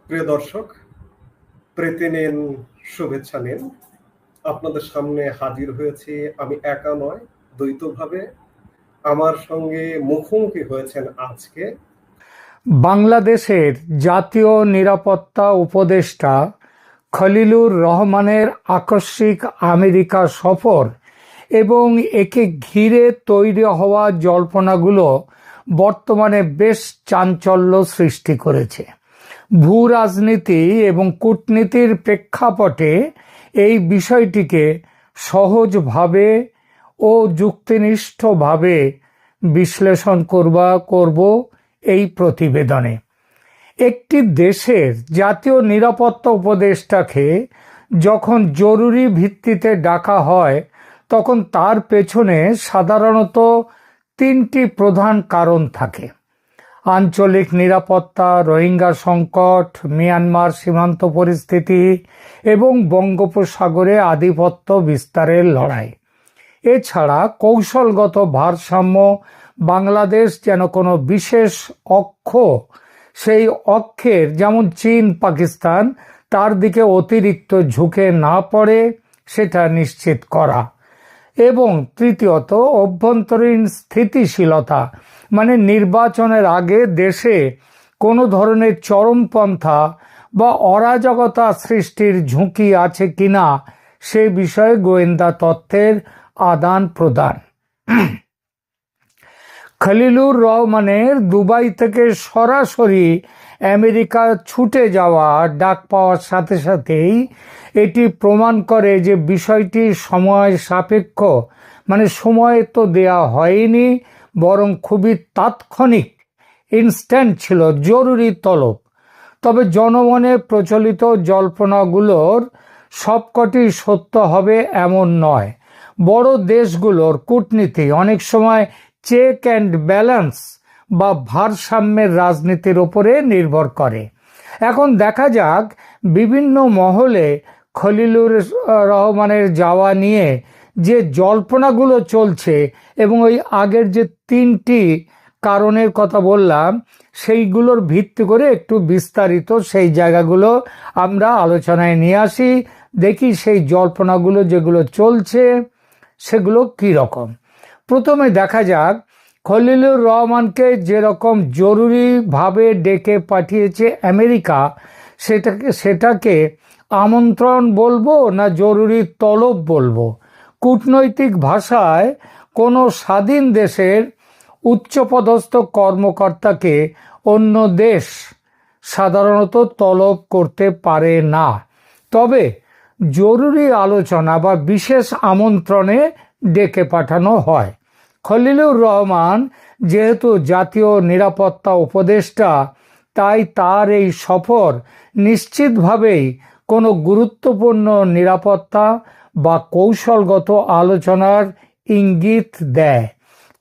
প্রিয় দর্শক, প্রীতি নিন, শুভেচ্ছা নিন। আপনাদের সামনে হাজির হয়েছি আমি একা নয়, দ্বৈতভাবে। আমার সঙ্গে মুখোমুখি হয়েছেন আজকে বাংলাদেশের জাতীয় নিরাপত্তা উপদেষ্টা খলিলুর রহমানের আকস্মিক আমেরিকা সফর এবং একে ঘিরে তৈরি হওয়া জল্পনাগুলো বর্তমানে বেশ চাঞ্চল্য সৃষ্টি করেছে। ভূ রাজনীতি এবং কূটনীতির প্রেক্ষাপটে এই বিষয়টিকে সহজভাবে ও যুক্তিনিষ্ঠভাবে বিশ্লেষণ করব এই প্রতিবেদনে। একটি দেশের জাতীয় নিরাপত্তা উপদেষ্টাকে যখন জরুরি ভিত্তিতে ডাকা হয় তখন তার পেছনে সাধারণত তিনটি প্রধান কারণ থাকে: আঞ্চলিক নিরাপত্তা, রোহিঙ্গা সংকট, মিয়ানমার সীমান্ত পরিস্থিতি এবং বঙ্গোপসাগরে আধিপত্য বিস্তারের লড়াই। এছাড়া কৌশলগত ভারসাম্য, বাংলাদেশ যেন কোনো বিশেষ অক্ষ, সেই অক্ষের যেমন চীন, পাকিস্তান, তার দিকে অতিরিক্ত ঝুঁকে না পড়ে সেটা নিশ্চিত করা। এবং তৃতীয়ত অভ্যন্তরীণ স্থিতিশীলতা, মানে নির্বাচনের আগে দেশে কোনো ধরনের চরমপন্থা বা অরাজকতা সৃষ্টির ঝুঁকি আছে কিনা সে বিষয়ে গোয়েন্দা তথ্যের আদান প্রদান। খলিলুর রহমানের দুবাই থেকে সরাসরি আমেরিকা ছুটে যাওয়া ডাক পাওয়ার সাথে সাথেই এটি প্রমাণ করে যে বিষয়টি সময় সাপেক্ষ, মানে সময় তো দেয়া হয়নি, বরং খুবই তাৎক্ষণিক, ইনস্ট্যান্ট ছিল, জরুরি তলব। তবে জনমনে প্রচলিত জল্পনাগুলোর সবকটি সত্য হবে এমন নয়। বড় দেশগুলোর কূটনীতি অনেক সময় চেক অ্যান্ড ব্যালেন্স বা ভারসাম্যের রাজনীতির ওপরে নির্ভর করে। এখন দেখা যাক বিভিন্ন মহলে খলিলুর রহমানের যাওয়া নিয়ে যে জল্পনাগুলো চলছে এবং ওই আগের যে তিনটি কারণের কথা বললাম সেইগুলোর ভিত্তি করে একটু বিস্তারিত সেই জায়গাগুলো আমরা আলোচনায় নিয়ে আসি। দেখি সেই জল্পনাগুলো যেগুলো চলছে সেগুলো কী রকম। প্রথমে দেখা যাক খলিলুর রহমানকে যেরকম জরুরিভাবে ডেকে পাঠিয়েছে আমেরিকা, সেটাকে আমন্ত্রণ বলবো না জরুরি তলব বলবো? কূটনৈতিক ভাষায় কোনো স্বাধীন দেশের উচ্চপদস্থ কর্মকর্তাকে অন্য দেশ সাধারণত তলব করতে পারে না, তবে জরুরি আলোচনা বা বিশেষ আমন্ত্রণে ডেকে পাঠানো হয়। খলিলুর রহমান যেহেতু জাতীয় নিরাপত্তা উপদেষ্টা, তাই তার এই সফর নিশ্চিতভাবেই কোনো গুরুত্বপূর্ণ নিরাপত্তা বা কৌশলগত আলোচনার ইঙ্গিত দেয়।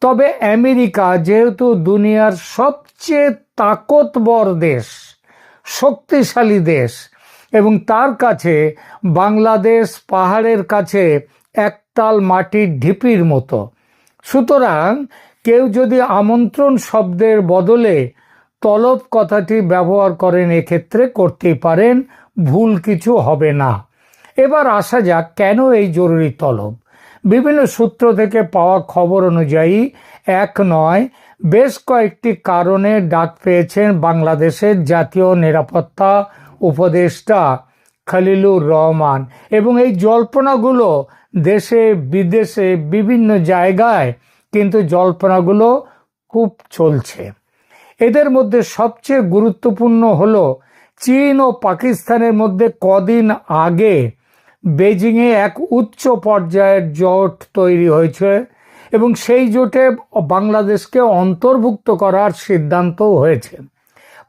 তবে আমেরিকা যেহেতু দুনিয়ার সবচেয়ে তাকতবর দেশ, শক্তিশালী দেশ, এবং তার কাছে বাংলাদেশ পাহাড়ের কাছে একতাল মাটির ঢিপির মতো, সুতরাং কেউ যদি আমন্ত্রণ শব্দের বদলে তলব কথাটি ব্যবহার করেন এক্ষেত্রে করতেই পারেন, ভুল কিছু হবে না। এবার আসা যাক কেন এই জরুরি তলব। বিভিন্ন সূত্র থেকে পাওয়া খবর অনুযায়ী এক নয় বেশ কয়েকটি কারণে ডাক পেয়েছেন বাংলাদেশের জাতীয় নিরাপত্তা উপদেষ্টা খলিলুর রহমান, এবং এই জল্পনাগুলো দেশে বিদেশে বিভিন্ন জায়গায় কিন্তু জল্পনাগুলো খুব চলছে। এদের মধ্যে সবচেয়ে গুরুত্বপূর্ণ হলো চীন ও পাকিস্তানের মধ্যে কদিন আগে বেজিংয়ে এক উচ্চ পর্যায়ের জোট তৈরি হয়েছে এবং সেই জোটে বাংলাদেশকে অন্তর্ভুক্ত করার সিদ্ধান্তও হয়েছে।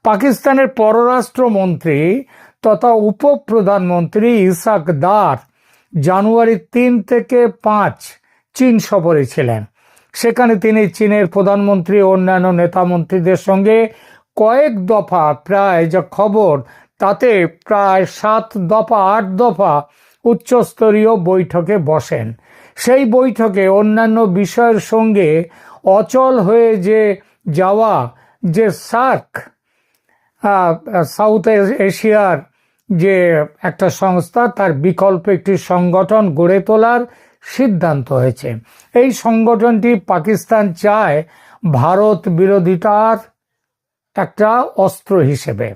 পাকিস্তানের পররাষ্ট্রমন্ত্রী তথা উপপ্রধানমন্ত্রী ইসাক দার জানুয়ারি 3 থেকে 5 চীন সফরে ছিলেন। সেখানে তিনি চীনের প্রধানমন্ত্রী ও অন্যান্য নেতামন্ত্রীদের সঙ্গে কয়েক দফা, প্রায় যা খবর তাতে প্রায় 7 দফা 8 দফা উচ্চস্তরীয় বৈঠকে বসেন। সেই বৈঠকে অন্যান্য বিষয়ের সঙ্গে অচল হয়ে যাওয়া যে সার্ক সাউথ এশিয়ার যে একটা সংস্থা, তার বিকল্প একটি সংগঠন গড়ে তোলার সিদ্ধান্ত হয়েছে। এই সংগঠনটি পাকিস্তান চায় ভারত বিরোধিতার একটা অস্ত্র হিসেবে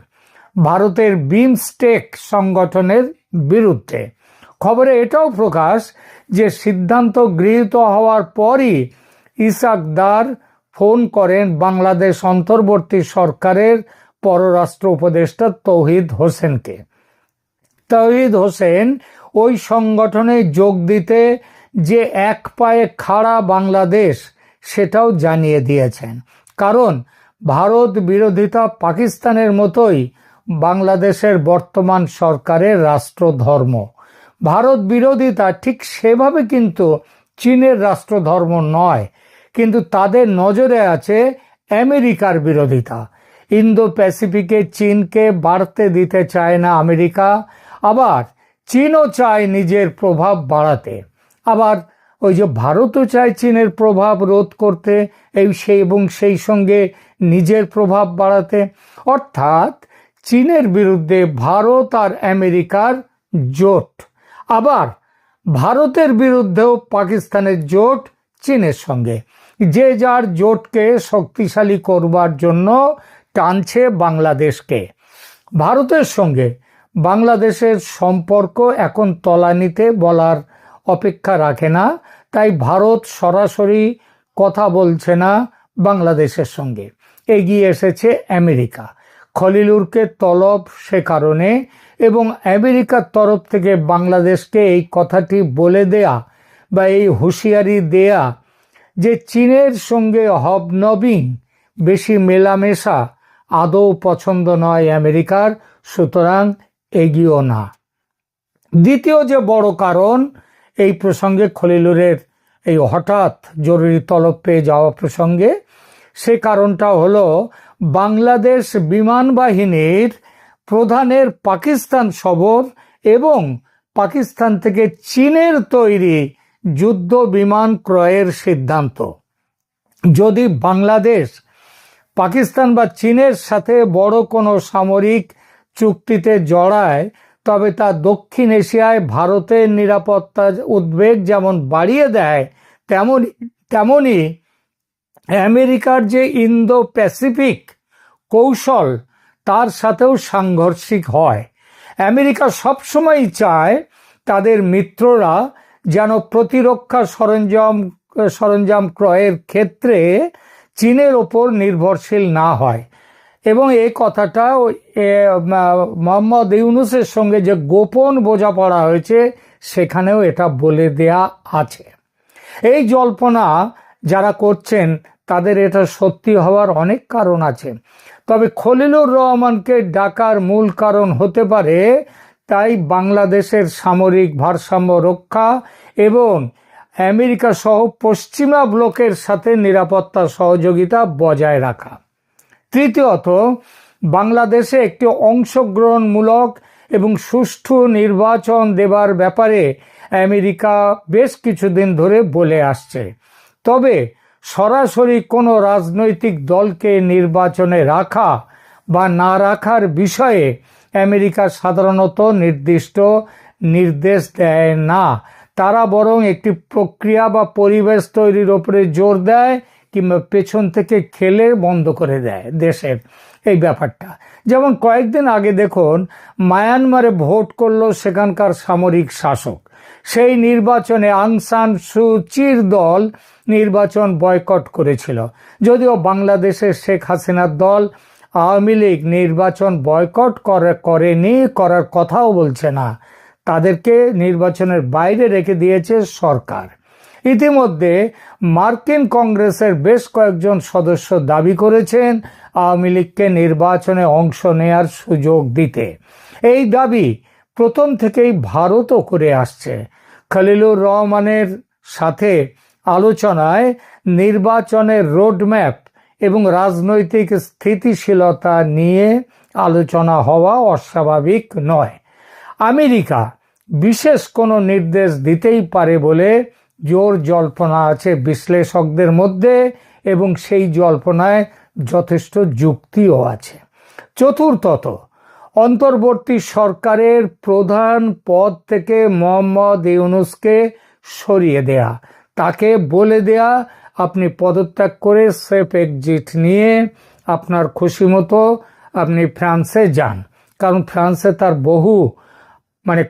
ভারতের বিমস্টেক সংগঠনের বিরুদ্ধে। খবরে এটাও প্রকাশ যে সিদ্ধান্ত গৃহীত হওয়ার পরই ইসাক দার ফোন করেন বাংলাদেশ অন্তর্বর্তী সরকারের পররাষ্ট্র উপদেষ্টা তৌহিদ হোসেনকে। তৌহিদ হোসেন ওই সংগঠনে যোগ দিতে যে এক পায়ে খাড়া বাংলাদেশ সেটাও জানিয়ে দিয়েছেন। কারণ ভারত বিরোধিতা পাকিস্তানের মতোই বাংলাদেশের বর্তমান সরকারের রাষ্ট্রধর্ম। ভারত বিরোধিতা ঠিক সেভাবে কিন্তু চীনের রাষ্ট্রধর্ম নয়, কিন্তু তাদের নজরে আছে আমেরিকার বিরোধিতা। ইন্দো প্যাসিফিকে চীনকে বাড়তে দিতে চায় না আমেরিকা, আবার চীনও চায় নিজের প্রভাব বাড়াতে। আবার ওই যে ভারতও চায় চীনের প্রভাব রোধ করতে এবং সেই সঙ্গে নিজের প্রভাব বাড়াতে। অর্থাৎ চীনের বিরুদ্ধে ভারত আর আমেরিকার জোট, আবার ভারতের বিরুদ্ধেও পাকিস্তানের জোট চীনের সঙ্গে। যে যার জোটকে শক্তিশালী করবার জন্য টানছে বাংলাদেশকে। ভারতের সঙ্গে বাংলাদেশের সম্পর্ক এখন তলানিতে বলার অপেক্ষা রাখে না, তাই ভারত সরাসরি কথা বলছে না বাংলাদেশের সঙ্গে। এগিয়ে এসেছে আমেরিকা। খলিলুরকে তলব সে কারণে, এবং আমেরিকার তরফ থেকে বাংলাদেশকে এই কথাটি বলে দেয়া বা এই হুঁশিয়ারি দেয়া যে চীনের সঙ্গে হবনবিং, বেশি মেলামেশা আদৌ পছন্দ নয় আমেরিকার, সুতরাং এগিয়েও না। দ্বিতীয় যে বড় কারণ এই প্রসঙ্গে, খলিলুরের এই হঠাৎ জরুরি তলব পেয়ে যাওয়া প্রসঙ্গে, সে কারণটা হলো বাংলাদেশ বিমান বাহিনীর প্রধানের পাকিস্তান সফর এবং পাকিস্তান থেকে চীনের তৈরি যুদ্ধ বিমান ক্রয়ের সিদ্ধান্ত। যদি বাংলাদেশ পাকিস্তান বা চীনের সাথে বড় কোনো সামরিক চুক্তিতে জড়ায়, তবে তা দক্ষিণ এশিয়ায় ভারতের নিরাপত্তার উদ্বেগ যেমন বাড়িয়ে দেয়, তেমনি আমেরিকার যে ইন্দো প্যাসিফিক কৌশল তার সাথেও সাংঘর্ষিক হয়। আমেরিকা সবসময় চায় তাদের মিত্ররা যেন প্রতিরক্ষা সরঞ্জাম ক্রয়ের ক্ষেত্রে চীনের ওপর নির্ভরশীল না হয়, এবং এই কথাটা মোহাম্মদ ইউনূসের সঙ্গে যে গোপন বোঝাপড়া হয়েছে সেখানেও এটা বলে দেয়া আছে। এই জল্পনা যারা করছেন তাদের এটা সত্যি হওয়ার অনেক কারণ আছে, তবে খলিলুর রহমানকে ডাকার মূল কারণ হতে পারে তাই বাংলাদেশের সামরিক ভারসাম্য রক্ষা এবং আমেরিকা সহ পশ্চিমা ব্লকের সাথে নিরাপত্তা সহযোগিতা বজায় রাখা। তৃতীয়ত, বাংলাদেশে একটি অংশগ্রহণমূলক এবং সুষ্ঠু নির্বাচন দেবার ব্যাপারে আমেরিকা বেশ কিছুদিন ধরে বলে আসছে। তবে সরাসরি কোনো রাজনৈতিক দলকে নির্বাচনে রাখা বা না রাখার বিষয়ে আমেরিকা সাধারণত নির্দিষ্ট নির্দেশ দেয় না। তারা বরং একটি প্রক্রিয়া বা পরিবেশ তৈরির ওপরে জোর দেয়, কিংবা পেছন থেকে খেলে বন্ধ করে দেয় দেশের এই ব্যাপারটা। যেমন কয়েকদিন আগে দেখুন, মায়ানমারে ভোট করলো সেখানকার সামরিক শাসক। সেই নির্বাচনে আং সান সু চির দল নির্বাচন বয়কট করেছিল, যদিও বাংলাদেশের শেখ হাসিনার দল আওয়ামী লীগ নির্বাচন বয়কট করেনি, করার কথাও বলছে না। তাদেরকে নির্বাচনের বাইরে রেখে দিয়েছে সরকার। ইতিমধ্যে মার্কিন কংগ্রেসের বেশ কয়েকজন সদস্য দাবি করেছেন আওয়ামী লীগকে নির্বাচনে অংশ নেয়ার সুযোগ দিতে। এই দাবি প্রথম থেকেই ভারতও করে আসছে। খলিলুর রহমানের সাথে আলোচনায় নির্বাচনের রোডম্যাপ এবং রাজনৈতিক স্থিতিশীলতা নিয়ে আলোচনা হওয়া অস্বাভাবিক নয়। আমেরিকা বিশেষ কোনো নির্দেশ দিতেই পারে বলে জোর জল্পনা আছে বিশ্লেষকদের মধ্যে, এবং সেই জল্পনায় যথেষ্ট যুক্তিও আছে। চতুর্থত, অন্তর্বর্তী সরকারের প্রধান পদ থেকে মোহাম্মদ ইউনূসকে সরিয়ে দেয়া, তাকে বলে দেয়া আপনি পদত্যাগ করে সেফ এক্সিট নিয়ে আপনার খুশি মতো আপনি ফ্রান্সে যান, কারণ ফ্রান্সে তার বহু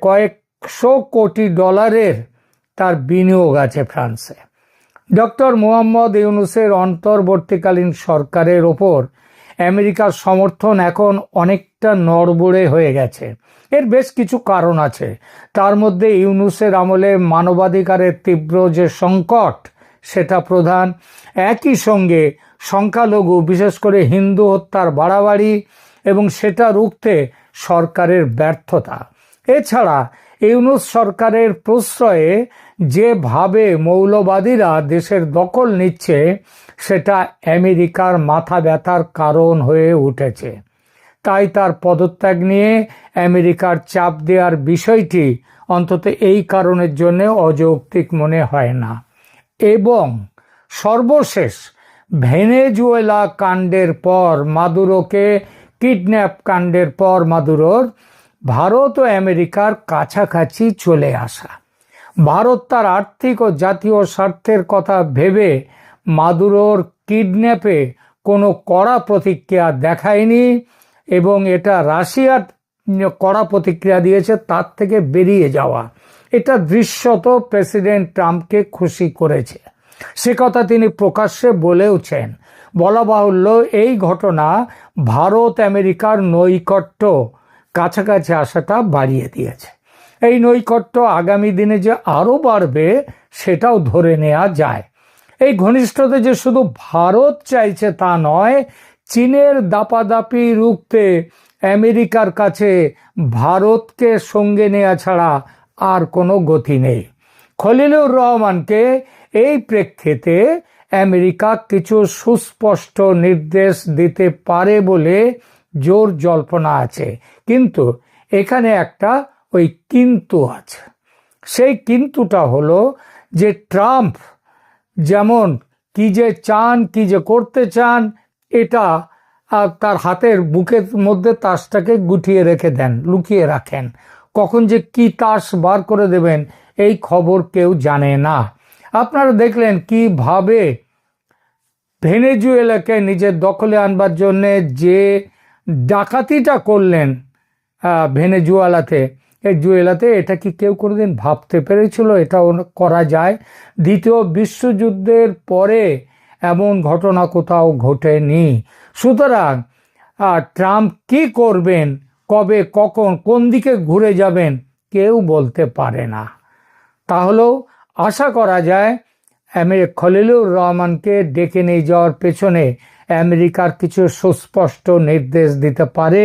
কয়েকশো কোটি ডলারের তার বিনিয়োগ আছে ফ্রান্সে। ডক্টর মোহাম্মদ ইউনূসের অন্তর্বর্তীকালীন সরকারের ওপর আমেরিকার সমর্থন এখন অনেকটা নড়বড়ে হয়ে গেছে। এর বেশ কিছু কারণ আছে, তার মধ্যে ইউনূসের আমলে মানবাধিকারের তীব্র যে সংকট সেটা প্রধান। একই সঙ্গে সংখ্যালঘু, বিশেষ করে হিন্দু হত্যার বাড়াবাড়ি এবং সেটা রুখতে সরকারের ব্যর্থতা। এছাড়া ইউনূস সরকারের প্রশ্রয়ে যেভাবে মৌলবাদীরা দেশের দখল নিচ্ছে সেটা আমেরিকার মাথা ব্যথার কারণ হয়ে উঠেছে। তাই তার পদত্যাগ নিয়ে আমেরিকার চাপ দেওয়ার বিষয়টি অন্তত এই কারণের জন্য অযৌক্তিক মনে হয় না। এবং সর্বশেষ, ভেনেজুয়েলা কাণ্ডের পর মাদুরোকে কিডন্যাপ কাণ্ডের পর মাদুরোর ভারত ও আমেরিকার কাছাকাছি চলে আসা। ভারত তার আর্থিক ও জাতীয় স্বার্থের কথা ভেবে মাদুরোর কিডন্যাপে কোনো কড়া প্রতিক্রিয়া দেখায়নি, এবং এটা রাশিয়ার কড়া প্রতিক্রিয়া দিয়েছে তার থেকে বেরিয়ে যাওয়া। এটা দৃশ্যত প্রেসিডেন্ট ট্রাম্পকে খুশি করেছে, সে কথা তিনি প্রকাশ্যে বলেওছেন। বলা বাহুল্য, এই ঘটনা ভারত আমেরিকার নৈকট্য কাছাকাছি আসাটা বাড়িয়ে দিয়েছে। এই নৈকট্য আগামী দিনে যে আরও বাড়বে সেটাও ধরে নেওয়া যায়। এই ঘনিষ্ঠতা যে শুধু ভারত চাইছে তা নয়, চীনের দাপাদাপি রুখতে আমেরিকার কাছে ভারতকে সঙ্গে নেওয়া ছাড়া আর কোনো গতি নেই। খলিলুর রহমানকে এই প্রেক্ষিতে আমেরিকা কিছু সুস্পষ্ট নির্দেশ দিতে পারে বলে জোর জল্পনা আছে, কিন্তু এখানে একটা কিন্তু আছে। সেই কিন্তুটা হলো যে ট্রাম্প যেমন কি যে চান, কি যে করতে চান, এটা তার হাতের বুকের মধ্যে তাসটাকে গুটিয়ে রেখে দেন, লুকিয়ে রাখেন। কখন যে কি তাস বার করে দেবেন এই খবর কেউ জানে না। আপনারা দেখলেন কিভাবে ভেনেজুয়েলাকে নিজের দখলে আনবার জন্যে যে ডাকাতিটা করলেন ভেনেজুয়েলাতে, এটা কি কেউ কোনোদিন ভাবতে পেরেছিল এটাও করা যায়? দ্বিতীয় বিশ্বযুদ্ধের পরে এমন ঘটনা কোথাও ঘটেনি। সুতরাং ট্রাম্প কি করবেন, কবে, কখন, কোন দিকে ঘুরে যাবেন কেউ বলতে পারে না। তাহলেও আশা করা যায় খলিলুর রহমানকে ডেকে নিয়ে যাওয়ার পেছনে আমেরিকার কিছু সুস্পষ্ট নির্দেশ দিতে পারে।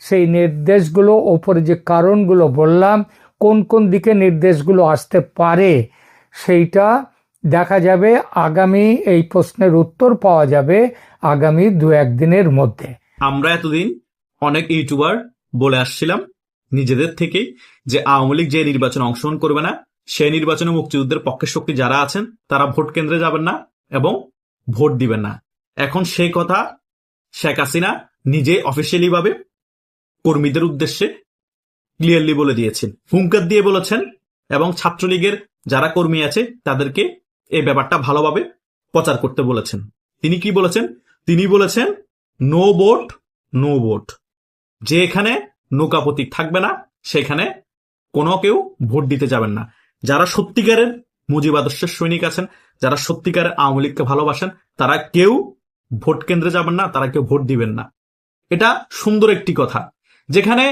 সেই নির্দেশগুলো ওপরে যে কারণগুলো বললাম, কোন কোন দিকে নির্দেশগুলো আসতে পারে সেইটা দেখা যাবে আগামী, এই প্রশ্নের উত্তর পাওয়া যাবে আগামী 2-1 দিনের মধ্যে। আমরা এতদিন অনেক ইউটিউবার বলে আসছিলাম নিজেদের থেকে যে আওয়ামী লীগ যে নির্বাচনে অংশগ্রহণ করবে না, সেই নির্বাচনে মুক্তিযুদ্ধের পক্ষের শক্তি যারা আছেন তারা ভোট কেন্দ্রে যাবেন না এবং ভোট দিবেন না। এখন সেই কথা শেখ হাসিনা নিজে অফিসিয়ালি ভাবে কর্মীদের উদ্দেশ্যে ক্লিয়ারলি বলে দিয়েছেন, হুঙ্কার দিয়ে বলেছেন, এবং ছাত্রলীগের যারা কর্মী আছে তাদেরকে এই ব্যাপারটা ভালোভাবে প্রচার করতে বলেছেন। তিনি কি বলেছেন? তিনি বলেছেন নো ভোট, নো ভোট। যে এখানে নৌকা প্রতীক থাকবে না সেখানে কোনো কেউ ভোট দিতে যাবেন না। যারা সত্যিকারের মুজিব আদর্শের সৈনিক আছেন, যারা সত্যিকারের আওয়ামী লীগকে ভালোবাসেন, তারা কেউ ভোট কেন্দ্রে যাবেন না, তারা কেউ ভোট দিবেন না। এটা সুন্দর একটি কথা, যেখানে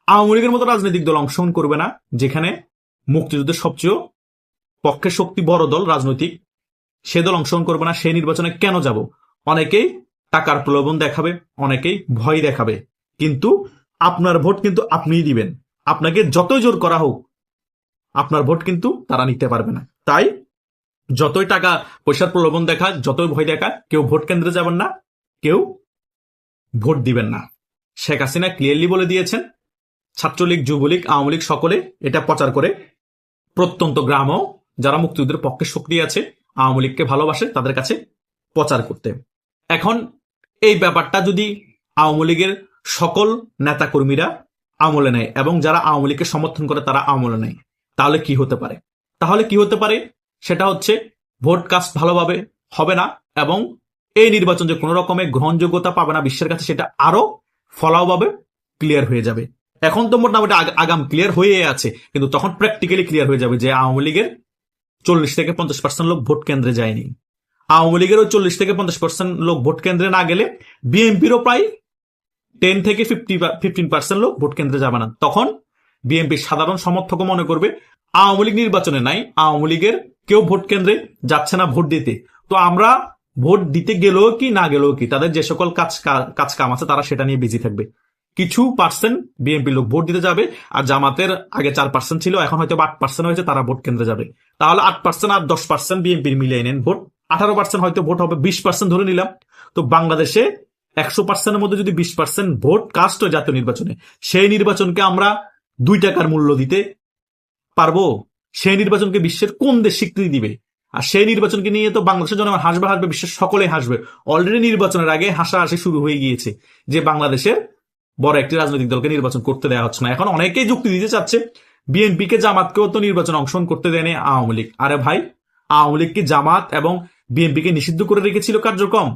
আওয়ামী লীগের মতো রাজনৈতিক দল অংশগ্রহণ করবে না, যেখানে মুক্তিযুদ্ধের সবচেয়ে পক্ষের শক্তি বড় দল রাজনৈতিক, সে দল অংশগ্রহণ করবে না। সেই নির্বাচনে কেন যাব? অনেকেই টাকার প্রলোভন দেখাবে, অনেকেই ভয় দেখাবে, কিন্তু আপনার ভোট কিন্তু আপনিই দিবেন। আপনাকে যতই জোর করা হোক আপনার ভোট কিন্তু তারা নিতে পারবে না। তাই যতই টাকা পয়সার প্রলোভন দেখা, যতই ভয় দেখা, কেউ ভোট কেন্দ্রে যাবেন না, কেউ ভোট দিবেন না। শেখ হাসিনা ক্লিয়ারলি বলে দিয়েছেন, ছাত্রলীগ, যুবলীগ, আওয়ামী লীগ সকলে এটা প্রচার করে প্রত্যন্ত গ্রামও যারা মুক্তিযুদ্ধের পক্ষে শক্তি আছে, আওয়ামী লীগকে ভালোবাসে, তাদের কাছে প্রচার করতে। এখন এই ব্যাপারটা যদি আওয়ামী লীগের সকল নেতাকর্মীরা আমলে নেয় এবং যারা আওয়ামী লীগকে সমর্থন করে তারা আমলে নেয়, তাহলে কি হতে পারে? সেটা হচ্ছে ভোট কাস্ট ভালোভাবে হবে না এবং এই নির্বাচন যে কোনো রকমের গ্রহণযোগ্যতা পাবে না বিশ্বের কাছে, সেটা আরো ফলাওভাবে ক্লিয়ার হয়ে যাবে। এখন তো মোটামুটি আগাম ক্লিয়ার হয়ে আছে, কিন্তু তখন প্র্যাকটিক্যালি ক্লিয়ার হয়ে যাবে যে আওয়ামী লীগের 40 থেকে 50% লোক ভোট কেন্দ্রে যায়নি। আওয়ামী লীগেরও 40 থেকে 50% লোক ভোট কেন্দ্রে না গেলে বিএনপিরও প্রায় 10 থেকে 15% লোক ভোট কেন্দ্রে যাবে না। তখন বিএনপির সাধারণ সমর্থক মনে করবে আওয়ামী লীগ নির্বাচনে নাই, আওয়ামী লীগের কেউ ভোট কেন্দ্রে যাচ্ছে না ভোট দিতে, তো আমরা ভোট দিতে গেলেও কি না গেলেও কি, তাদের যে সকল কাজ কাম আছে তারা সেটা নিয়ে বিজি থাকবে। কিছু পার্সেন্ট বিএনপি লোক ভোট দিতে যাবে, আর জামাতের আগে 4% ছিল, এখন হয়তো 8% হয়েছে, তারা ভোট কেন্দ্রে যাবে। তাহলে 8% আর 10% বিএনপির মিলিয়ে নেন ভোট, 18% হয়তো ভোট হবে, 20% ধরে নিলাম। তো বাংলাদেশে 100%-এর মধ্যে যদি 20% ভোট কাস্ট হয় জাতীয় নির্বাচনে, সেই নির্বাচনকে আমরা 2 টাকার মূল্য দিতে পারবো? সেই নির্বাচনকে বিশ্বের কোন দেশ স্বীকৃতি দিবে? আর সেই নির্বাচনকে নিয়ে তো বাংলাদেশের জন্য হাসবে, বিশ্বের সকলে হাসবে। অলরেডি নির্বাচনের আগে হাসাহাসি শুরু হয়ে গিয়েছে যে বাংলাদেশের বড় একটি রাজনৈতিক দলকে নির্বাচন করতে দেওয়া হচ্ছে না। এখন অনেকেই যুক্তি দিতে চাচ্ছে বিএনপিকে জামাতকেও তো নির্বাচন অংশগ্রহণ করতে দেয়নি আওয়ামী লীগ। আরে ভাই, আওয়ামী লীগকে জামাত এবং বিএনপিকে নিষিদ্ধ করে রেখেছিল কার্যক্রম,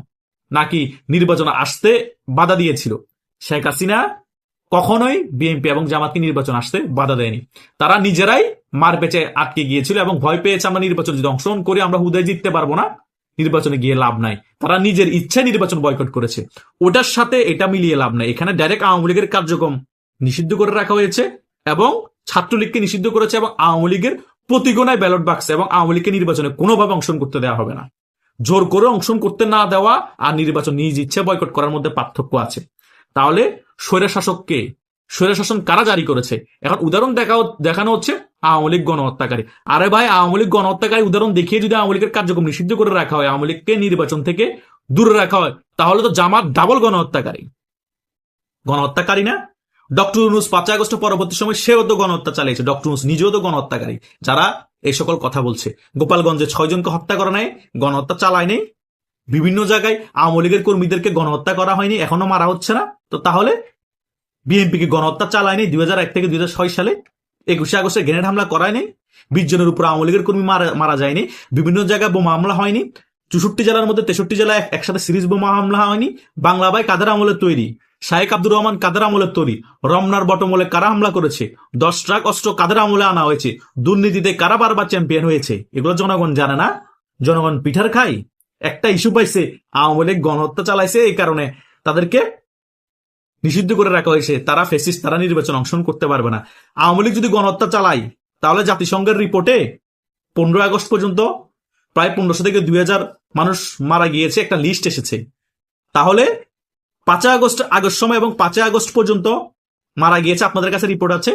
নাকি নির্বাচন আসতে বাধা দিয়েছিল? শেখ হাসিনা কখনোই বিএনপি এবং জামাতকে নির্বাচন আসতে বাধা দেয়নি। তারা নিজেরাই মার পেঁচে আটকে গিয়েছিল এবং ভয় পেয়েছে আমরা নির্বাচন যদি অংশগ্রহণ করি আমরা হুদায় জিততে পারবো না, নির্বাচনে গিয়ে লাভ নাই। তারা নিজের ইচ্ছায় নির্বাচন বয়কট করেছে, ওটার সাথে এটা মিলিয়ে লাভ নাই। এখানে ডাইরেক্ট আওয়ামী লীগের কার্যক্রম নিষিদ্ধ করে রাখা হয়েছে এবং ছাত্রলীগকে নিষিদ্ধ করেছে এবং আওয়ামী লীগের প্রতিগণায় ব্যালট বাক্স এবং আওয়ামী লীগকে নির্বাচনে কোনোভাবে অংশগ্রহণ করতে দেওয়া হবে না। জোর করে অংশগ্রহণ করতে না দেওয়া আর নির্বাচন নিজ ইচ্ছে বয়কট করার মধ্যে পার্থক্য আছে। তাহলে স্বৈরশাসন কারা জারি করেছে? এখন উদাহরণ দেখানো হচ্ছে আওয়ামী লীগ গণহত্যাকারী। আরে ভাই, আওয়ামী লীগ গণহত্যাকারী উদাহরণ দেখিয়ে যদি আওয়ামী লীগের কার্যক্রম নিষিদ্ধ করে রাখা হয়, আওয়ামী লীগকে নির্বাচন থেকে দূরে রাখা হয়, তাহলে তো জামাত ডাবল গণহত্যাকারী না? ডক্টর ইউনূস 5 আগস্ট পরবর্তী সময় সেও তো গণহত্যা চালিয়েছে, ডক্টর ইউনূস নিজেও তো গণহত্যাকারী। যারা এই সকল কথা বলছে, গোপালগঞ্জে 6 জনকে হত্যা করা নাই, গণহত্যা চালায় নেই, বিভিন্ন জায়গায় আওয়ামী লীগের কর্মীদেরকে গণহত্যা করা হয়নি, এখনো মারা হচ্ছে না, তো তাহলে বিএনপিকে গণহত্যা চালায়নি 2001 থেকে 2006 সালে? 21 আগস্টে গ্রেনেড হামলা করায় নেই? 20 জনের উপর আওয়ামী লীগের কর্মী মারা যায়নি? বিভিন্ন জায়গায় বোমা হামলা হয়নি? 64 জেলার মধ্যে 63 জেলায় একসাথে সিরিজ বোমা হামলা হয়নি? বাংলা ভাই কাদের আমলের তৈরি? শাহেক আব্দুর রহমান কাদের আমলের তৈরি? রমনার বটমূলে কারা হামলা করেছে? 10 ট্রাক অস্ত্র কাদের আমলে আনা হয়েছে? দুর্নীতিতে কারা বারবার চ্যাম্পিয়ন হয়েছে? এগুলো জনগণ জানে না? জনগণ পিঠার খায়? একটা ইস্যু পাইছে আওয়ামী লীগ গণহত্যা চালাইছে, এই কারণে তাদেরকে নিষিদ্ধ করে রাখা হয়েছে, তারা ফেসিস্ট, তারা নির্বাচন অংশগ্রহণ করতে পারবে না। আওয়ামী লীগ যদি গণহত্যা চালায় তাহলে জাতিসংঘের রিপোর্টে 15 আগস্ট পর্যন্ত প্রায় 1500 থেকে 2000 মানুষ মারা গিয়েছে একটা লিস্ট এসেছে। তাহলে 5 আগস্ট সময় এবং 5 আগস্ট পর্যন্ত মারা গিয়েছে, আপনাদের কাছে রিপোর্ট আছে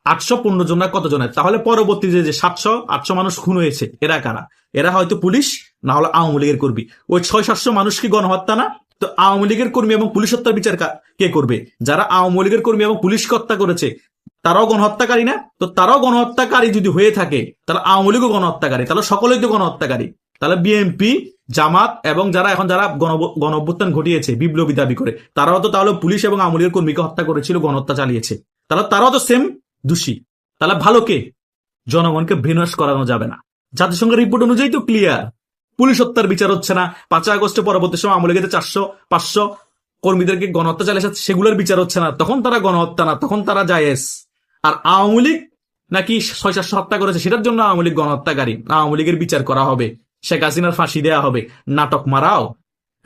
815 জন না কত জনের। তাহলে পরবর্তী যে 700-800 মানুষ খুন হয়েছে, এরা কারা? এরা হয়তো পুলিশ, না হলে আওয়ামী লীগের কর্মী। ওই 600-700 মানুষ কি গণহত্যা না? তো আওয়ামী লীগের কর্মী এবং পুলিশ হত্যার বিচার কে করবে? যারা আওয়ামী লীগের কর্মী এবং পুলিশকে হত্যা করেছে তারাও গণহত্যাকারী না? তো তারাও গণহত্যাকারী যদি হয়ে থাকে তাহলে আওয়ামী লীগও গণহত্যাকারী, তাহলে সকলেই তো গণহত্যাকারী। তাহলে বিএনপি, জামাত এবং যারা গণ অভ্যুত্থান ঘটিয়েছে বিপ্লবী দাবি করে, তারাও তো তাহলে পুলিশ এবং আওয়ামী লীগের কর্মীকে হত্যা করেছিল, গণহত্যা চালিয়েছে, তাহলে তারাও তো সেম দোষী। তাহলে ভালো কে? জনগণকে ব্রেনওয়াশ করানো যাবে না। জাতিসংঘের রিপোর্ট অনুযায়ী তো ক্লিয়ার, পুলিশ হত্যার বিচার হচ্ছে না। 5 আগস্টে পরবর্তী সময় আওয়ামী লীগের 400-500 কর্মীদেরকে গণহত্যা চালিয়েছে, সেগুলোর বিচার হচ্ছে না, তখন তারা গণহত্যা না, তখন তারা জায়েজ। আর আওয়ামী লীগ নাকি 600-700 হত্যা করেছে, সেটার জন্য আওয়ামী লীগ গণহত্যাকারী, আওয়ামী লীগের বিচার করা হবে, শেখ হাসিনার ফাঁসি দেওয়া হবে। নাটক মারাও,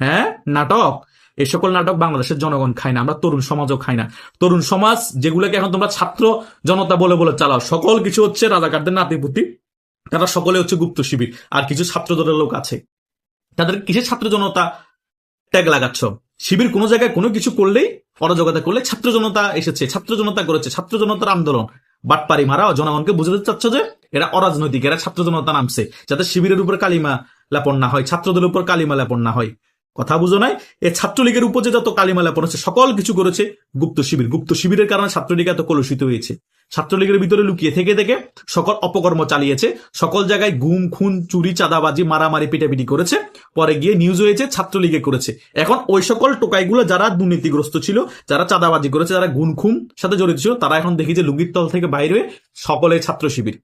হ্যাঁ নাটক। এই সকল নাটক বাংলাদেশের জনগণ খায় না, আমরা তরুণ সমাজও খাই না। তরুণ সমাজ যেগুলোকে এখন তোমরা ছাত্র জনতা বলে চালাও, সকল কিছু হচ্ছে রাজাকারদের নাতিপুতি, তারা সকলে হচ্ছে গুপ্ত শিবির। আর কিছু ছাত্র দলের লোক আছে, তাদের কিসের ছাত্র জনতা ট্যাগ লাগাচ্ছ? শিবির কোনো জায়গায় কোনো কিছু করলেই, অরাজকতা করলে ছাত্র জনতা এসেছে, ছাত্র জনতা করেছে, ছাত্র জনতার আন্দোলন। বাটপারি মারাও, জনগণকে বুঝাতে চাচ্ছ যে এরা অরাজনৈতিক, এরা ছাত্র জনতা নামছে যাতে শিবিরের উপর কালিমা লেপন না হয়, ছাত্রদের উপর কালিমা লেপন না হয়। কথা বুঝো নাই? এই ছাত্রলীগের উপর যে যত কালিমা লেপন হচ্ছে, সকল কিছু করেছে গুপ্ত শিবির। গুপ্ত শিবিরের কারণে ছাত্রলীগ এত কলুষিত হয়েছে। ছাত্রলীগের ভিতরে লুকিয়ে থেকে থেকে সকল অপকর্ম চালিয়েছে, সকল জায়গায় গুম খুন চুরি চাঁদাবাজি মারামারি পিটাপিটি করেছে, পরে গিয়ে নিউজ হয়েছে ছাত্রলীগে করেছে। এখন ওই সকল টোকাইগুলো যারা দুর্নীতিগ্রস্ত ছিল, যারা চাঁদাবাজি করেছে, যারা গুম খুন সাথে জড়িত ছিল, তারা এখন দেখি যে লুঙ্গির তল থেকে বাইরে হয়ে সকলে ছাত্র শিবির।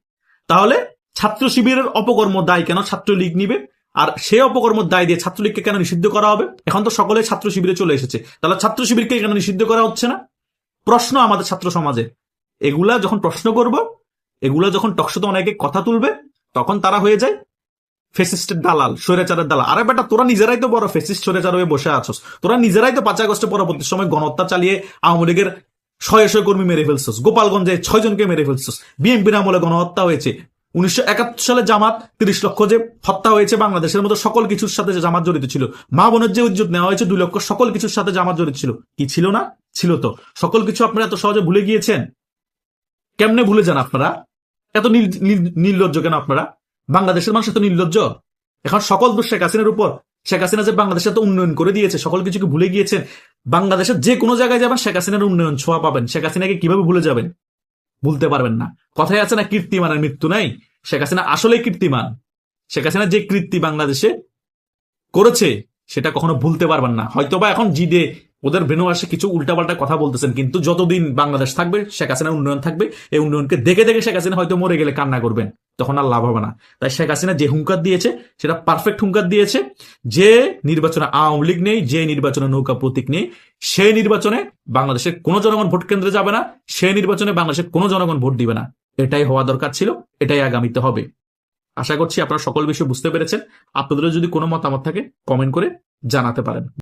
তাহলে ছাত্র শিবিরের অপকর্ম দায় কেন ছাত্রলীগ নিবে? আর সে অপকর্ম দায় দিয়ে ছাত্রলীগকে কেন নিষিদ্ধ করা হবে? এখন তো সকলে ছাত্র শিবিরে চলে এসেছে, তাহলে ছাত্র শিবিরকে কেন নিষিদ্ধ করা হচ্ছে না? প্রশ্ন আমাদের ছাত্র সমাজে। এগুলা যখন প্রশ্ন করব, এগুলা যখন টকশোতে অনেকে কথা তুলবে, তখন তারা হয়ে যায় ফেসিস্টের দালাল, স্বৈরাচারের দালাল। আরে বেটা, তোরা নিজেরাই তো বড় ফেসিস্ট স্বৈরাচার হয়ে বসে আছস। তোরা নিজেরাই তো 5 আগস্টের পরবর্তী সময় গণহত্যা চালিয়ে আওয়ামী লীগের শয়ে শয়ে কর্মী মেরে ফেলছস, গোপালগঞ্জে 6 জনকে মেরে ফেলছস, বিএনপির আমলে গণহত্যা হয়েছে, 1971 সালে জামাত 30 লক্ষ যে হত্যা হয়েছে বাংলাদেশের মতো সকল কিছুর সাথে যে জামাত জড়িত ছিল, মা বোনের যে ইজ্জত নেওয়া হয়েছে 2 লক্ষ, সকল কিছুর সাথে জামাত জড়িত ছিল। কি ছিল না? ছিল তো। সকল কিছু আপনারা এত সহজে ভুলে গিয়েছেন? কেমনে ভুলে যান আপনারা? এত নির্লজ্জ কেন আপনারা? বাংলাদেশের মানুষ এত নির্লজ্জ? এখন সকল দোষ শেখ হাসিনার উপর। শেখ হাসিনা যে বাংলাদেশে এত উন্নয়ন করে দিয়েছে, সকল কিছুকে ভুলে গিয়েছেন। বাংলাদেশের যে কোনো জায়গায় যাবেন শেখ হাসিনার উন্নয়ন ছোঁয়া পাবেন। শেখ হাসিনাকে কিভাবে ভুলে যাবেন? ভুলতে পারবেন না। কথায় আছে না, কীর্তিমানের মৃত্যু নাই। শেখ হাসিনা আসলেই কীর্তিমান। শেখ হাসিনা যে কীর্তি বাংলাদেশে করেছে সেটা কখনো ভুলতে পারবেন না। হয়তোবা এখন জিদে ওদের ব্রেনওয়াশে কিছু উল্টাপাল্টা কথা বলতেছেন, কিন্তু যতদিন বাংলাদেশ থাকবে শেখ হাসিনার উন্নয়ন থাকবে। এই উন্নয়নকে দেখে দেখে শেখ হাসিনা হয়তো মরে গেলে কান্না করবেন, তখন আর লাভ হবে না। তাই শেখ হাসিনা যে হুঙ্কার দিয়েছে সেটা পারফেক্ট হুঙ্কার দিয়েছে। যে নির্বাচনে আওয়ামী লীগ নেই, যে নির্বাচনে নৌকা প্রতীক নেই, সেই নির্বাচনে বাংলাদেশের কোনো জনগণ ভোট কেন্দ্রে যাবে না, সেই নির্বাচনে বাংলাদেশের কোনো জনগণ ভোট দিবে না। এটাই হওয়া দরকার ছিল, এটাই আগামীতে হবে। আশা করছি আপনারা সকল বিষয় বুঝতে পেরেছেন। আপনাদেরও যদি কোনো মতামত থাকে কমেন্ট করে জানাতে পারেন।